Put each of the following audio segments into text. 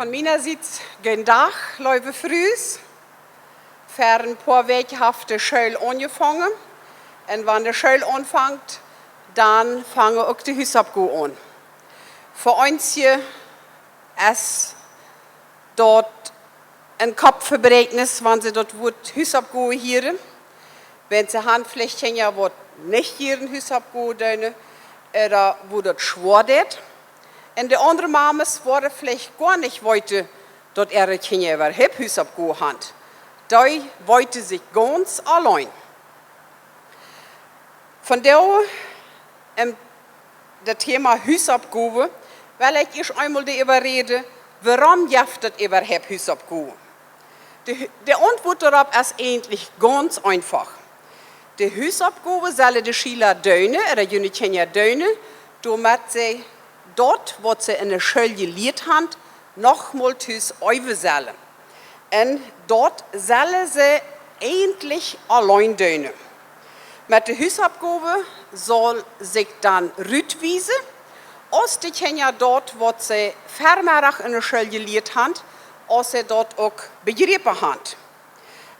Von meiner Seite gehen Tag, Leute frühs, für ein paar Wochen hat die Schule angefangen. Und wenn die Schule anfängt, dann fangen auch die Hausabgaben an. Für uns hier ist dort ein Kopfverbrägnis, wenn sie dort Hausabgaben hören. Wenn sie Handflächen ja nicht hören, Hausabgaben, oder wo dort schwer wird. Und die anderen Mamas waren vielleicht gar nicht wollte, dass ihre Kinder überhaupt Hausabgaben haben. Die wollten sich ganz allein. Von daher, das Thema Hausabgaben, weil ich einmal darüber rede, warum jaftet überhaupt Hausabgaben? Die Antwort darauf ist eigentlich ganz einfach. Die Hausabgaben sollen die Schüler tun, oder junge Kinder tun, damit sie dort, wo sie in der Schule gelernt haben, nochmal Haus üben sollen. Und dort sollen sie eigentlich allein tun. Mit der Hausabgabe soll sich dann rückweisen, aus die Kinder dort, wo sie vermehrt in der Schule gelernt haben, als sie dort auch begriffen haben.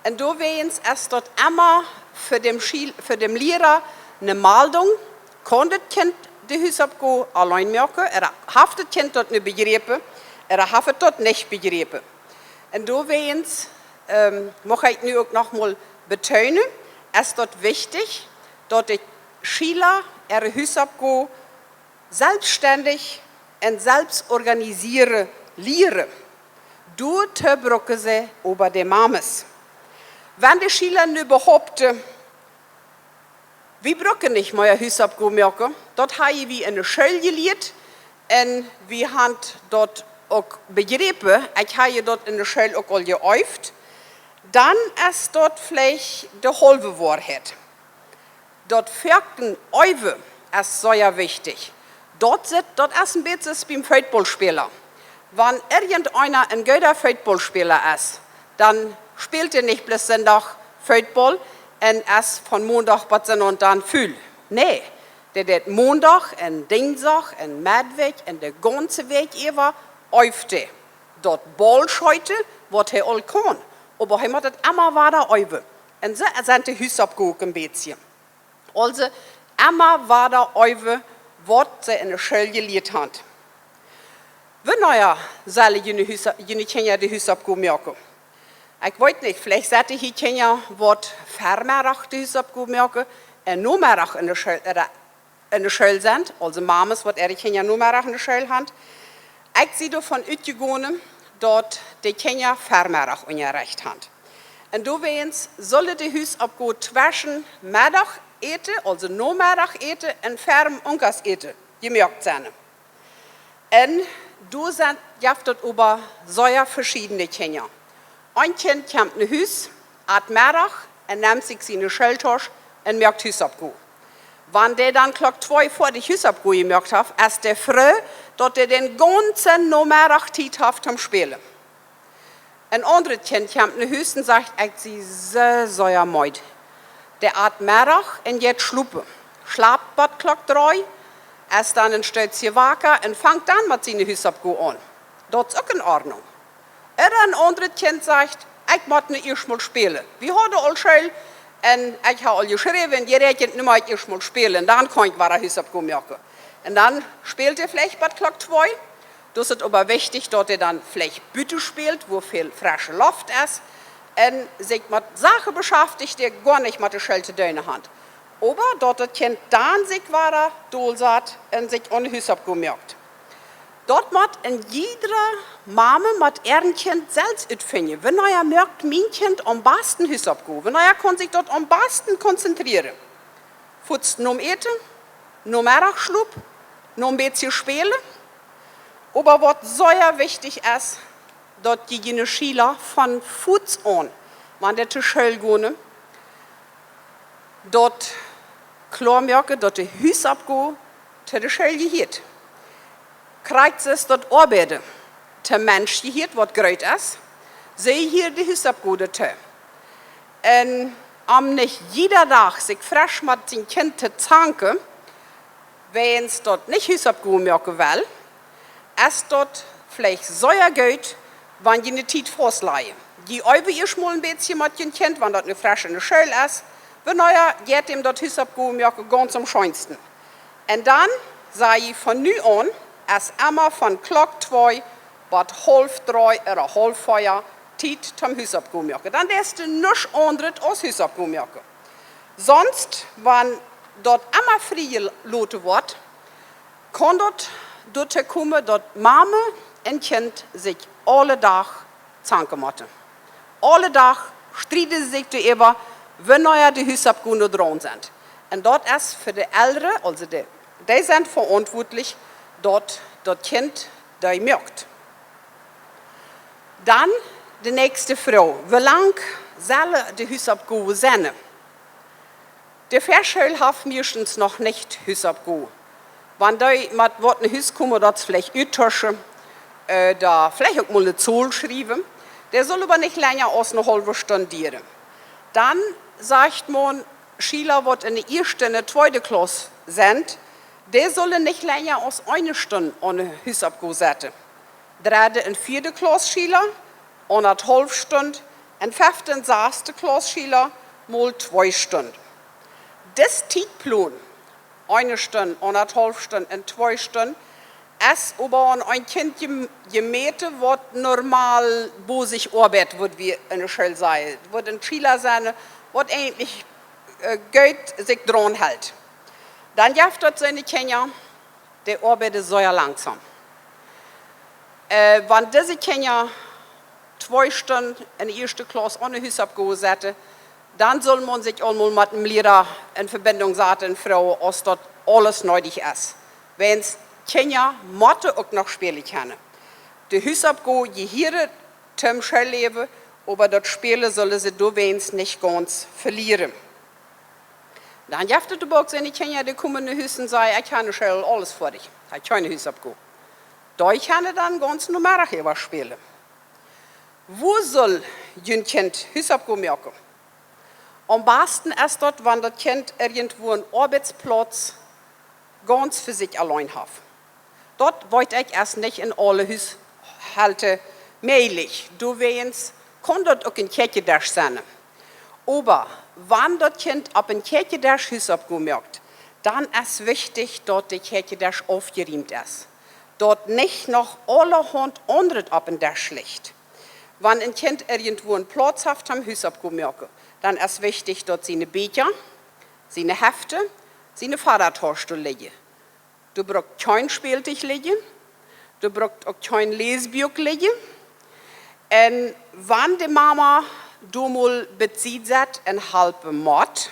Und da wären es dort immer für den Lehrer eine Meldung, kann das Kind die Hausabgabe allein machen, hat das Kind dort nicht begriffen, hat es dort nicht begriffen. Und da wären es, möchte ich nu auch nochmal betonen, es ist dort wichtig, dass die Schüler ihre Hausabgabe selbstständig und selbst organisieren lernen. Dort brauchen sie über die Mamas. Wenn die Schüler nu behaupten, wir brauchen nicht mehr Hausabgabe machen, dort haben wir in der Schule gelernt und wir haben dort auch begriffen, ich habe dort in der Schule auch all geübt, dann ist dort vielleicht die halbe Wahrheit. Dort Fakten üben ist sehr wichtig. Dort ist ein bisschen beim Footballspieler. Wenn irgendeiner ein guter Footballspieler ist, dann spielt er nicht bloß Sonntag Football und ist von Montag bis und dann fühl. Nee, der wird Montag und Dienstag und Mittwoch und der ganze Weg über übt er. Dort Ballscheute, was er all kann. Aber er muss das immer weiter üben. Und so sind die Hausabgaben ein bisschen. Also immer weiter üben, was sie in der Schule gelernt haben. Wie neuer sollen junge Kinder die Hausabgaben machen? Ich weiß nicht, vielleicht seid ihr Kinder, die vermehrt die Hausabgaben machen und nur mehr in der Schule sind, also Mamas, die ihre Kinder nur mehr in der Schule haben. Ich sehe davon ausgegangen, dass die Kinder vermehrt Unterricht haben. Und da sollen die Hausabgaben zwischen Mittag eten, also nur Mittag eten und ferm Unkas eten, gemerkt sein. Und da sind jaftet über sehr verschiedene Kinder. Ein Kind kommt nach Haus, hat Mittag und nimmt sich seine Schultasche und merkt Hausabgabe. Wenn der dann Glock 2 vor die Hausabgabe gemerkt hat, ist der froh, dass der den ganzen Nachmittag Zeit hat zum Spielen. Ein anderes Kind kommt nach Haus und sagt, ich sehe so müde. Der hat Mittag und jetzt schlupen. Schlaft bis Glock 3, ist dann ein Stützchen wacker und fängt dann mit seiner Hausabgabe an. Das ist auch in Ordnung. Oder ein anderes Kind sagt, ich muss nicht erst mal spielen. Wir haben all Schule und ich habe all geschrieben, jeder Kind nicht mehr erst mal spielen. Dann kann ich weiter Hausabgaben machen. Und dann spielt er vielleicht bei Glock 2. Das ist aber wichtig, dass er dann vielleicht Bütte spielt, wo viel frische Luft ist. Und sich mit Sachen beschäftigt, die gar nicht mit der Schule zu tun haben. Aber dort das Kind dann sich weiter durchsagt und sich an Hausabgaben macht. Dort muss in jeder Mama mit ihrem Kind selbst finden. Wenn er merkt, mein Kind am besten Hausabgaben, wenn er kann sich dort am besten konzentrieren. Futzt nur eten, nur Mittagsschlaf, nur ein bisschen spielen. Aber was sehr wichtig ist, dass die Schüler von Fuß an, wenn die zur Schule gehen, dort klar merken, dass die Hausabgaben zu der Schule gehört. Kriegt es dort arbeiten, der Mensch gehört, was groß ist, sie hier die Hausabgaben dazu. Und nicht jeder Tag sich frisch mit dem Kind zu zanken, wenn es dort nicht Hausabgaben machen will, ist dort vielleicht sehr gut, wenn je eine Tiet vorleihe. Die über ihr schmul ein bisschen mit den Kind, wenn das eine frische eine Schöl ist, wenn neuer geht dem dort Hüs abgehen, ja ganz am schönsten. Und dann sei ich von nu an, als immer von Glock 2 bis halb 3 oder halb 4 Tiet zum Hüs abgehen. Dann ist es nichts anderes als Hüs abgehen. Sonst, wenn dort immer frei gelassen wird, kann dort dazu kommen, dass Mama und Kind sich alle Tag zanken müssen. Alle Tag streiten sie sich darüber, wenn neuer die Hüsabgünde dran sind. Und dort ist für die Eltern, also die sind verantwortlich, dort das Kind da merkt. Dann die nächste Frau. Wie lang soll die Hüsabgünde sein? Die Verschule hat meistens noch nicht Hüsabgünde. Wenn die mit Worten Hüs kommen, das vielleicht uttauschen, da vielleicht auch mal eine Zahl schreiben, der soll aber nicht länger als eine halbe Stunde dienen. Dann sagt man, Schüler, die in der ersten und der zweiten Klasse sind, die sollen nicht länger als eine Stunde ohne Hüs abgehen. Dritte und vierte Klasse Schüler, 1,5 Stunden, und fünfte und sechste Klasse Schüler, mal 2 Stunden. Das Zeitplan, 1 Stunde, 1,5 Stunden und 2 Stunden, ist aber an ein Kind gemäht, was normal wo sich arbeitet, wird wie in der Schule sein. Wird ein Schüler sein, was eigentlich Geld sich dran hält. Dann gibt es seine Kinder, der arbeitet sehr langsam. Wenn diese Kinder 2 Stunden in der ersten Klasse ohne Hüs abgehen, dann soll man sich einmal mit dem Lehrer in Verbindung setzen, Frau, als dort alles nötig ist. Wenn es Kinder Mathe auch noch spielen können. Die Hüs abgehen, hier zum Schulleben, aber dort Spielen sollen sie wenigstens nicht ganz verlieren. Dann gibt es aber auch seine Kinder, die kommen in die Hüs und sagen, ich habe Schule, alles für dich. Ich kann Hüs abgehen. Da kann dann ganz normal was spielen. Wo soll ein Kind Hüs abgehen? Am besten ist dort, wenn das Kind irgendwo einen Arbeitsplatz ganz für sich allein hat. Dort wollte ich erst nicht in alle Haushalte möglich. Du weißt, kann dort auch ein Kirchendash sein. Aber wenn das Kind ab ein Kirchendash Hüs abgemerkt, dann ist wichtig, dass der Kirchendash aufgeräumt ist. Dort nicht noch allerhand anderes ab ein Dash liegt. Wenn ein Kind irgendwo einen Platz hat am Hüs abgemerkt, dann ist wichtig, dass seine Bücher, seine Hefte, seine Fahrradtasche liegen. Du brauchst kein Spieltisch liegen, du brauchst auch kein Lesbuch liegen. Und wenn die Mama du mal bezieht einen halben Mord,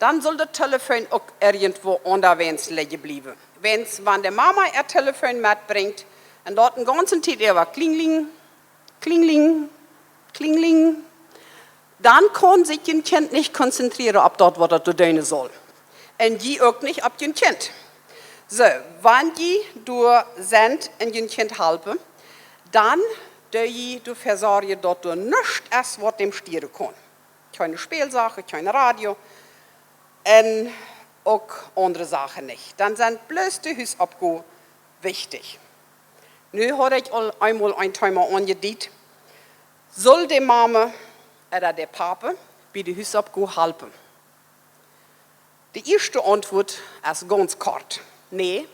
dann soll das Telefon auch irgendwo unterwegs liegen bleiben. Wenn die Mama ihr Telefon mitbringt und dort den ganzen Tag über klingling, klingling, klingling, dann kann sich ein Kind nicht konzentrieren, ob dort was du tun soll. Und die auch nicht ab dem Kind. So, wenn die du sind in dem Kind halbe, dann du versorgen, dass du nichts erst was dem stieren kann. Keine Spielsache, kein Radio und auch andere Sachen nicht. Dann sind bloß die Hüs abgehen wichtig. Nu habe ich einmal ein Thema angedient. Soll die Mama oder der Papa bei der Hüs abgehen helfen? Die erste Antwort ist ganz kurz. Nee,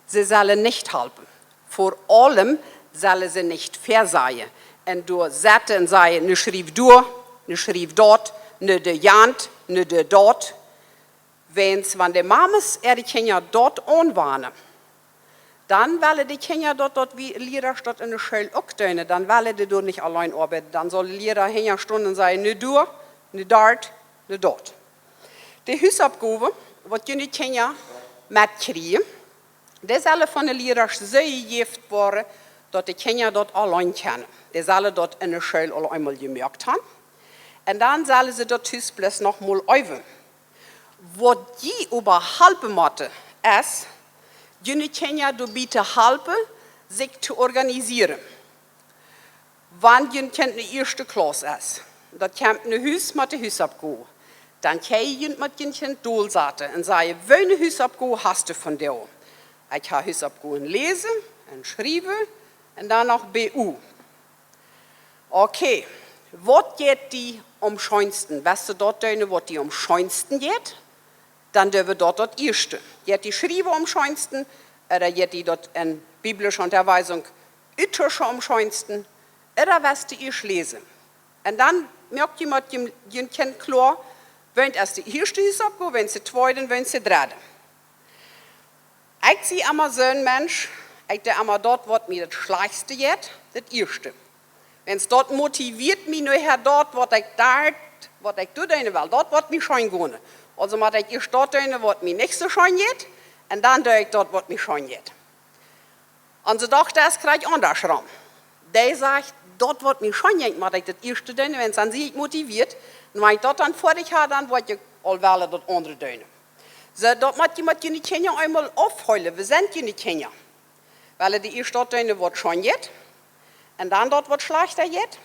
sie sollen nicht helfen. Vor allem sollen sie nicht versagen. Und du sagst und sagst, ne schrieb du, ne schrieb dort, ne de Jant, ne de dort. Wenn die Mamas die Kinder dort anwarnen, dann wollen die Kinder dort wie Lehrer statt in der Schule auch tun. Dann wollen die dort nicht allein arbeiten. Dann soll die Lehrer hinter Stunden sagen, ne du, ne dort, ne dort. Die Hüsabgabe, was die Kinder mitkriegen, die sollen von den Lehrern so gegeben werden, dass die Kinder dort allein können. Die sollen dort in der Schule alle einmal gemerkt haben. Und dann sollen sie dort bloß noch mal üben. Was die überhaupt machen, ist, die Kinder bieten helfen, sich zu organisieren. Wenn ein Kind in der ersten Klasse ist, das kommt in ein Haus mit dem Hüsabgehen, dann kann ich mit dem Kind durchsagen und sagen, welche Hüsabgehen hast du von dir? Ich habe Hüsabgehen lesen und schreiben Und dann noch BU. Okay, was geht die am schönsten? Weißt du dort, was die am schönsten geht? Dann dürfen wir dort das Erste. Geht die Schriebe am schönsten? Oder geht die dort in biblischer Unterweisung Üttische am schönsten? Oder was die ich lese? Und dann merkt jemand, ihr kennt klar, wenn es die erste ist, wenn es die zweite, wenn es die dritte. Ich sehe immer so ein Mensch, ich denke immer dort, was mir das Schlechteste geht, das Erste. Wenn es dort motiviert mich nachher dort, was ich tun will, dort wird mich schön gehen. Also muss ich erst dort tun, was mir nicht so schön geht, und dann tue ich dort, was mir schön geht. Und so dachte es gleich andersrum. Der sagt, dort wird mir schön geht, muss ich das Erste tun, wenn es dann sich motiviert, und wenn ich dort dann fertig habe, dann wird ich allweil das andere tun. So, dort muss jemand die Kinder einmal aufheulen, wir sind die Kinder. Weil die erste dort tun, was schön geht, und dann dort, was schlechter geht,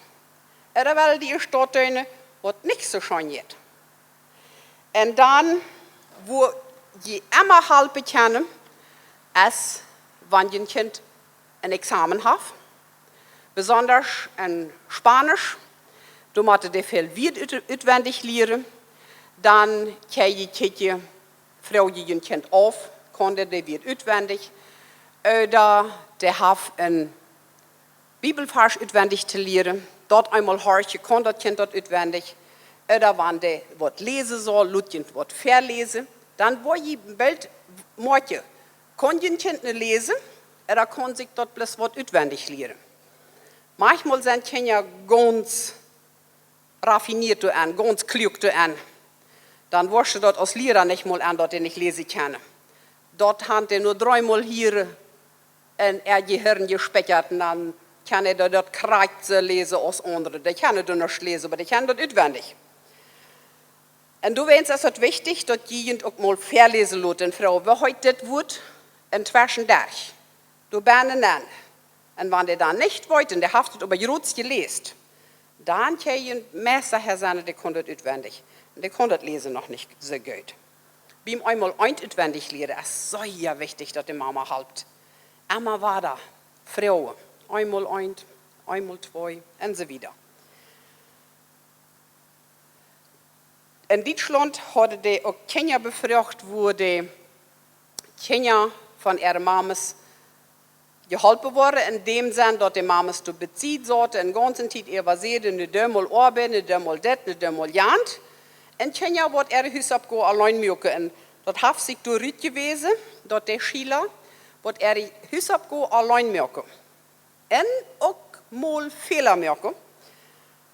oder weil die erst dort tun, was nicht so schön geht. Und dann, wo je immer halb bekennen, als wenn ein Kind ein Examen hat, besonders in Spanisch, da musste der viel auswendig lernen, dann kann die Kitty, Frau ein Kind auf, konnte der wird auswendig, oder der hat ein Bibelvers auswendig zu lernen, dort einmal horchen, kann das Kind dort auswendig, oder wenn der was lesen soll, Lutjen was verlesen, dann wo je bald morgen, kann ein Kind nicht lesen, oder kann sich dort bloß was auswendig lernen. Manchmal sind Kinder ganz raffiniert ganz klug dann wirst du dort als Lehrer nicht mal an, dort nicht lesen kann. Dort hat er nur 3-mal hier in ihr Gehirn gespeichert, und dann kann er dort Kreuze lesen als andere. Der kann er nicht lesen, aber der kann dort auswendig. Und du weißt, es ist wichtig, dass die Jugend auch mal verlesen lässt, Frau. Wie heute das wird, inzwischen durch. Du bist an. Und wenn der dann nicht wollte, der haftet über Jutz gelesen, dann kann ein Messer her sein, der kann das auswendig. Und der kann das lesen noch nicht so gut. Beim einmal auswendig lernen, ist so ja wichtig, dass die Mama halbt. Immer war da, Frauen, einmal eins, einmal zwei und so weiter. In Deutschland hatte die auch Kinder befragt, wo die Kinder von ihren Mamas geholfen wurden, in dem Sinne, dass die Mamas zu bezieht sollten, in ganzen Zeit ihrer Seele, nicht einmal arbeiten, nicht einmal das, nicht einmal jant. Und Kinder wird ihre Hausaufgaben allein machen. Und das hat sich durch gewesen, dass die Schüler wird ihre Hausaufgaben allein machen. Und auch mal Fehler machen.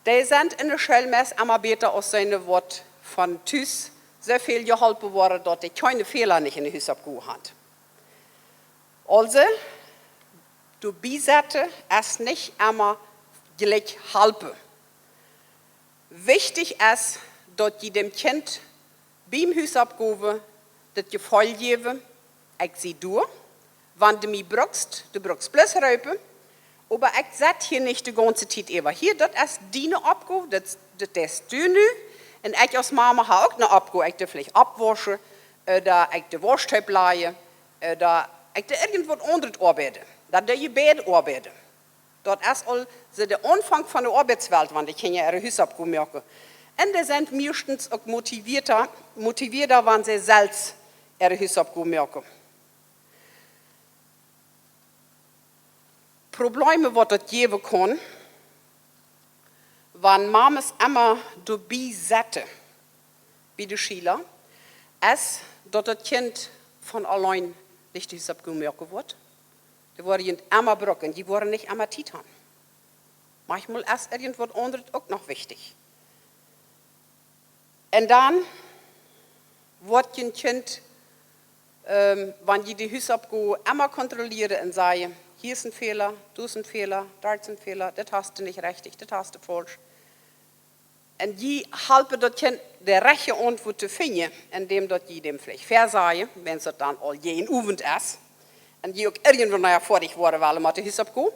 Die sind in der Schulmesse immer besser als seine Wort von Tüß so viel geholfen worden, dass die keine Fehler nicht in der Hausaufgaben hat. Also, du Beiseite ist nicht immer gleich halbe. Wichtig ist, dass die dem Kind beim Hausaufgaben das Gefühl geben, ich sehe durch, wenn du mich brauchst, du brauchst bloß Raupen, aber ich sitze hier nicht die ganze Zeit über. Hier, das ist deine Aufgabe, das ist du nu. Und ich als Mama habe auch eine Aufgabe, ich darf vielleicht abwaschen, oder ich den Waschteig leihen, oder ich darf irgendwas anderes arbeiten. Das darf ich beide arbeiten. Das ist also der Anfang von der Arbeitswelt, wenn die Kinder ihre Hausaufgaben machen. Und die sind meistens auch motivierter, wenn sie selbst ihre Hausaufgaben machen. Probleme, die das geben kann, wenn Mamas immer dabei sitzen, bei den Schülern, ist, dass das Kind von allein nicht die Hausaufgaben machen wird. Die werden immer brauchen, die wollen nicht immer Zeit haben. Manchmal ist irgendwas anderes auch noch wichtig. Und dann wird ein Kind, wenn die Hausaufgaben immer kontrollieren und sagen, hier ist ein Fehler, du ist ein Fehler, da ist ein Fehler, das hast du nicht richtig, das hast du falsch. Und die helfen das Kind, der rechte Antwort zu finden, indem die dem vielleicht versagen, wenn es dann all jeden Abend ist, und die auch irgendwann nachher fertig worden wollen mit der Hausaufgaben.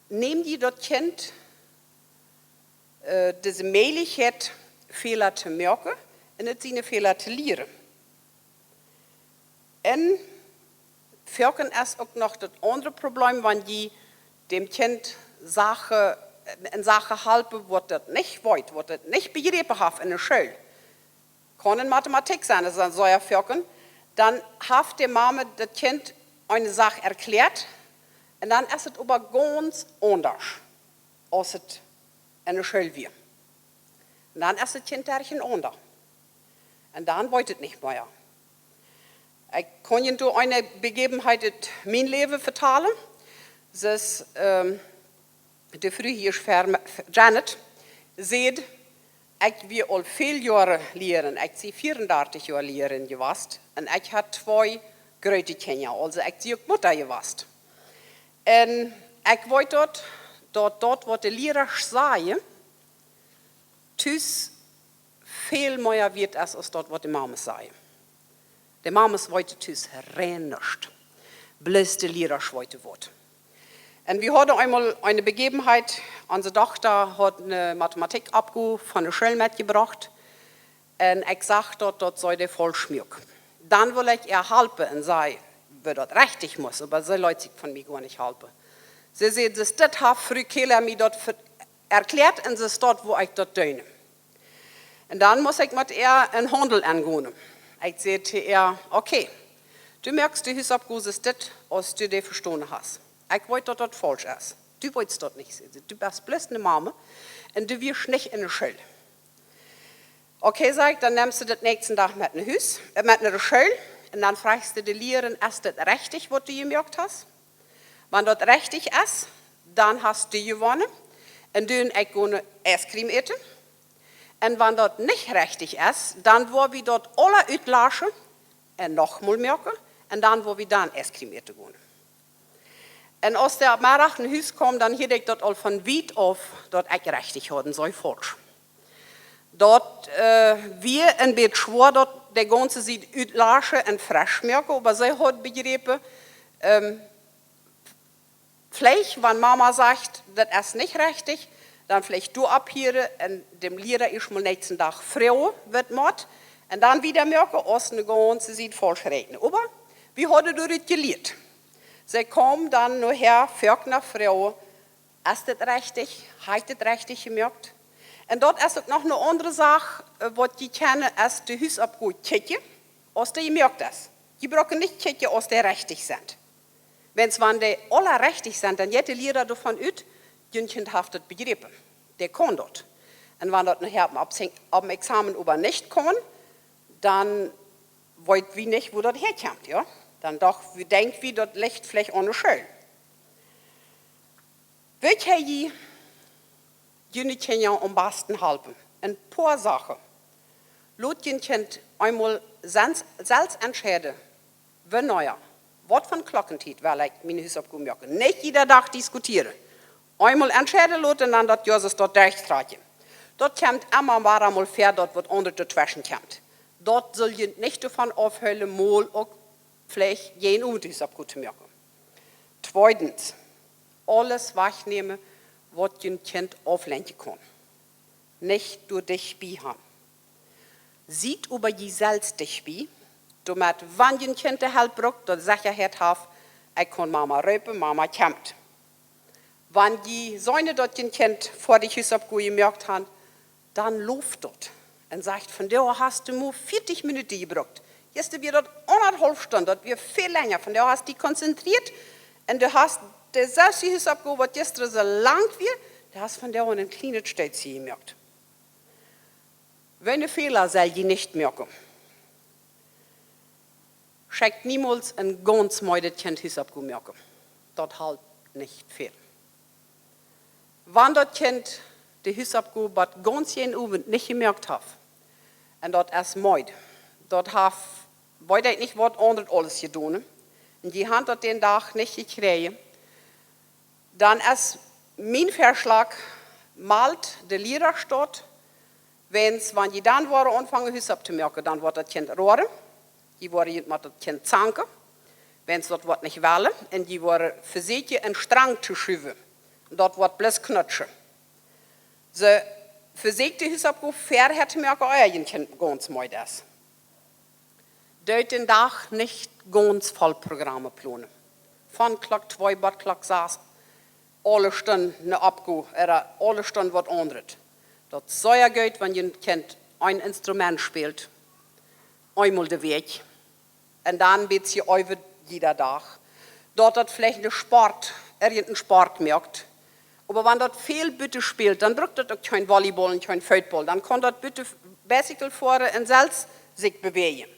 Nehmen die das Kind diese Möglichkeit, Fehler zu merken und nicht seine Fehler zu lernen. Und Firken ist auch noch das andere Problem, wenn die dem Kind in Sache halten, wird das nicht weit, wird das nicht begriffen haben in der Schule. Kann in Mathematik sein, das ist ein solcher Firken. Dann hat die Mama das Kind eine Sache erklärt und dann ist es aber ganz anders, als es in der Schule wird. Und dann ist das Kind derchen anders. Und dann wollte es nicht mehr. Ich kann Ihnen durch eine Begebenheit in mein Leben vertellen. Das ist die frühere Janet sieht, ich will al viele Jahre lehren. Ich bin 34 Jahre lehren gewesen. Und ich habe 2 große Kinder, also ich bin auch Mutter gewesen. Und ich wollte dort, wo die Lehrer sagen, tüs viel mehr wird als dort, wo die Mama sagen. Die Mama wollte tüs rein nicht. Bloß die Lehrer wollte was. Und wir hatten einmal eine Begebenheit, unsere Tochter hat eine Mathematikabgabe von der Schule mitgebracht. Und ich sagte dort sei der Vollschmuck. Dann will ich ihr helfen und sagen, wer dort richtig muss, aber sie Leute sich von mir gar nicht helfen. Sie sagt, das hat Frau Keller mir dort erklärt und das ist dort, wo ich dort döne. Und dann muss ich mit ihr einen Handel angehen. Ich sagte ihr, okay, du merkst, die Hüsabgabe ist das, was du dir verstanden hast. Ich wollte dort falsch ist. Du wolltest dort nicht sehen. Du bist bloß eine Mama und du wirst nicht in der Schule. Okay, sag ich, dann nimmst du das nächsten Tag mit einer Schule und dann fragst du die Lehrerin, ist das richtig, was du gemerkt hast? Wenn das richtig ist, dann hast du gewonnen und dann ich gehe Eiscreme essen. Und wenn das nicht richtig ist, dann wollen wir dort alle uitlachen und nochmal merken und dann wollen wir dann Eiscreme essen gehen. Und als der Mittag in Haus kam, dann hielt ich dort all von weit auf, dort ich richtig hatten, so falsch. Dort, wir ein bisschen schwor, dort der ganze sieht uitlachen und frisch merken, aber sie hat begriffen, vielleicht, wenn Mama sagt, das ist nicht richtig, dann vielleicht du abhören und dem Lehrer ist mal nächsten Tag Frau wird Mord und dann wieder merken, als eine ganze sieht falsch rechnen. Aber wie hat du das gelehrt? Sie kommen dann nachher, fragt nach Frau, ist das richtig, hat das richtig gemerkt? Und dort ist auch noch eine andere Sache, was die kennen, ist die Hüsabgabe kicken, aus der gemerkt ist. Die brauchen nicht kicken, aus der richtig sind. Wenn die alle richtig sind, dann geht der Lehrer davon aus, Jüngchen hat das begriffen. Der kann dort. Und wenn das nachher am Examen aber nicht kann, dann weiß wir nicht, wo das herkommt, ja? Dann doch, wir denken, wie das liegt vielleicht ohne Schule. Welche Kinder am besten helfen? Ein paar Sachen. Lot Kind einmal selbst entscheiden, wenn neuer, was von Glockentiet, weil ich meine Hausaufgaben merke. Nicht jeder Tag diskutieren. Einmal entscheiden lot und dann das Jesus dort durchtragen. Dort kommt immer mal fair, dort wird unter die Zwischen kommt. Dort soll ihr nicht davon aufhören, mal auch vielleicht jeden Hausaufgaben zu merken. Zweitens, alles wegnehmen, was ein Kind auflenken kann. Nicht durch dich haben. Sieht über die selbst dich bei, damit, wenn ein Kind die Hilfe braucht, das Sicherheit hat, ich kann Mama rüpen, Mama kommt. Wenn die Säune dort ein Kind vor die Hausaufgaben gemerkt haben, dann läuft dort und sagt, von der hast du nur 40 Minuten gebraucht. Jetzt wird dort 1,5 Stunden, das wird viel länger. Von der hast du dich konzentriert und du hast der selbst die Hausaufgabe, was gestern so lang wird, du hast von der einen kleinen Stelze gemerkt. Wenn du Fehler soll die nicht merken. Schickt niemals ein ganz müdes Kind Hausaufgaben merken. Das halt nicht viel. Wenn das Kind die Hausaufgabe ganz jeden Abend nicht gemerkt hat, und das ist müde, dort wollte ich nicht was anderes alles getan, und die Hand hat den Tag nicht gekriegt, dann ist mein Vorschlag, malt der Lehrer dort, wenn die dann waren, anfangen Hausaufgaben zu merken, dann wird das Kind rohren, die waren mit das Kind zanken, wenn es dort nicht wollen, und die waren versuchen, einen Strang zu schieben. Und dort wird bloß knutschen. Sie versucht die Hausaufgabe fair, hätte merken, euer Kind ganz müde ist. Deut den Tag nicht ganz voll Programme planen. Von Klock 2 bis Klock 6, alle Stunden eine Abgo, oder alle Stunden was anderes. Das soll ja gut, wenn ein Kind ein Instrument spielt, einmal der Weg, und dann wird sie über jeder Tag. Dort hat vielleicht irgendein Sport merkt. Aber wenn das viel bitte spielt, dann braucht das auch kein Volleyball und kein Football. Dann kann das bitte Bicycle fahren und selbst sich bewegen.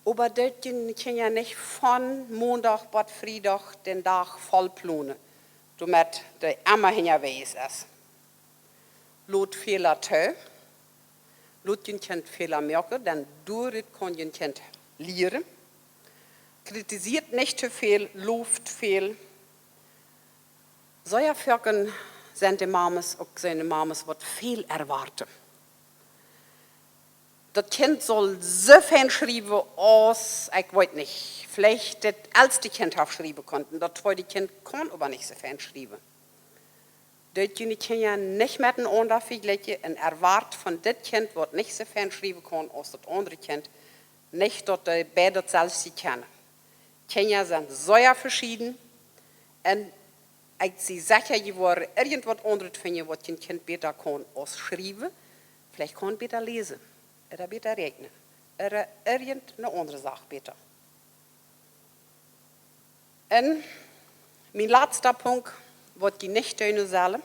Aber das kann ja nicht von Montag bis Freitag den Tag voll planen, damit der immer hinterwegs ist. Lot Fehler zu, lot ein Kind Fehler merken, dann durch kann ein Kind lernen. Kritisiert nicht zu viel, lobt viel. So ja Völkern sind die Mames, auch seine Mames, was viel erwarten. Das Kind soll so viel schreiben, als, ich weiß nicht, vielleicht das älteste Kind auch schreiben konnten. Das zweite Kind kann aber nicht so viel schreiben. Das Kind ja nicht mit einem anderen vergleichen und erwartet von dem Kind, was nicht so viel schreiben kann, als das andere Kind, nicht, dass die beide selbst kennen. Kinder sind sehr verschieden und ich bin sicher geworden, irgendwas anderes finden, was ein Kind besser kann als schreiben. Vielleicht kann es besser lesen, oder besser rechnen, oder irgendeine andere Sache besser. Und mein letzter Punkt, was die nicht tun sollen,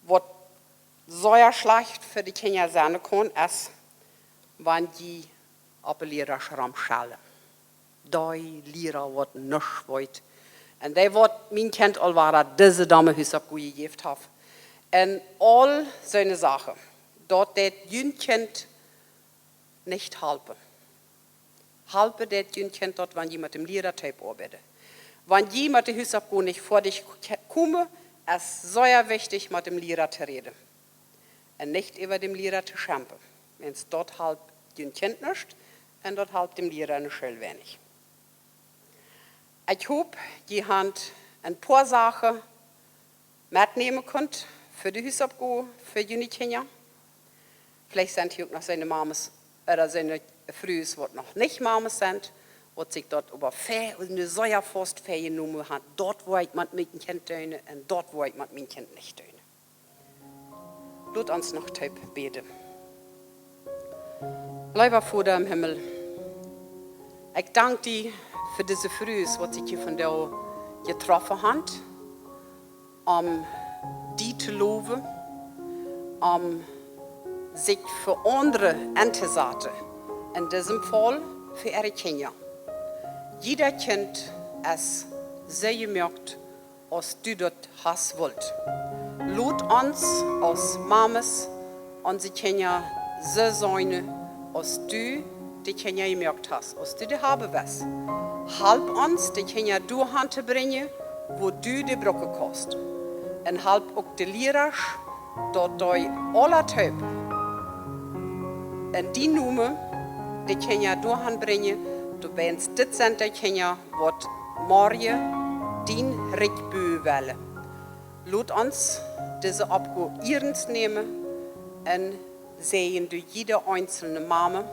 was sehr schlecht für die Kinder sein kann, ist, wenn die auf den Lehrerschramm schallen. Die Lehrer wird nicht weit. Und die wird mein Kind all war, diese Dame Hüsab gegeben hat. Und all seine Sachen, dort das ein Kind nicht halten. Halten das ein Kind dort, wenn jemand im Lehrertyp arbeitet. Wenn jemand die Hüsab nicht vor dich kommt, ist es sehr wichtig, mit dem Lehrer zu reden. Und nicht über dem Lehrer zu schimpfen. Wenn es dort halb ein Kind nicht, und dort halb dem Lehrer eine Schule wenig. Ich hoffe, ihr habt ein paar Sachen mitnehmen könnt für die Hausabgabe, für die Kinder. Vielleicht sind hier auch noch seine Mames oder seine Frühs, die noch nicht Mames sind, die sich dort über eine sehr fast genommen hat. Dort, wo ich mit meinem Kind tun und dort, wo ich mit meinem Kind nicht tun. Lasst uns noch beten. Lieber Vater im Himmel, ich danke dir für diese Frühs, was ich hier von dir getroffen habe, die zu loben, sich für andere einzusetzen. In diesem Fall für ihre Kinder. Jeder Kind ist sehr gemerkt, als du das hast wollt. Lud uns als Mames, unsere Kinder so sein, als du die Kinder gemerkt hast, als du die haben willst. Halb uns, die Kinder durch zu bringen, wo du die Brücke kannst. Und halb auch die Lehrer, dort die alle Typ. Und die Nummer, die Kinder durchbringen, du bist das sind die Kinder, die morgen den Richtbühl wählen. Lud uns diese Abgabe ernst nehmen und sehen du jede einzelne Mama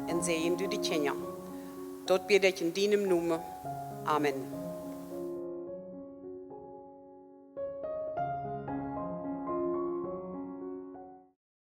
und sehen du die Kinder. Dort bitte ich in deinem Namen. Amen.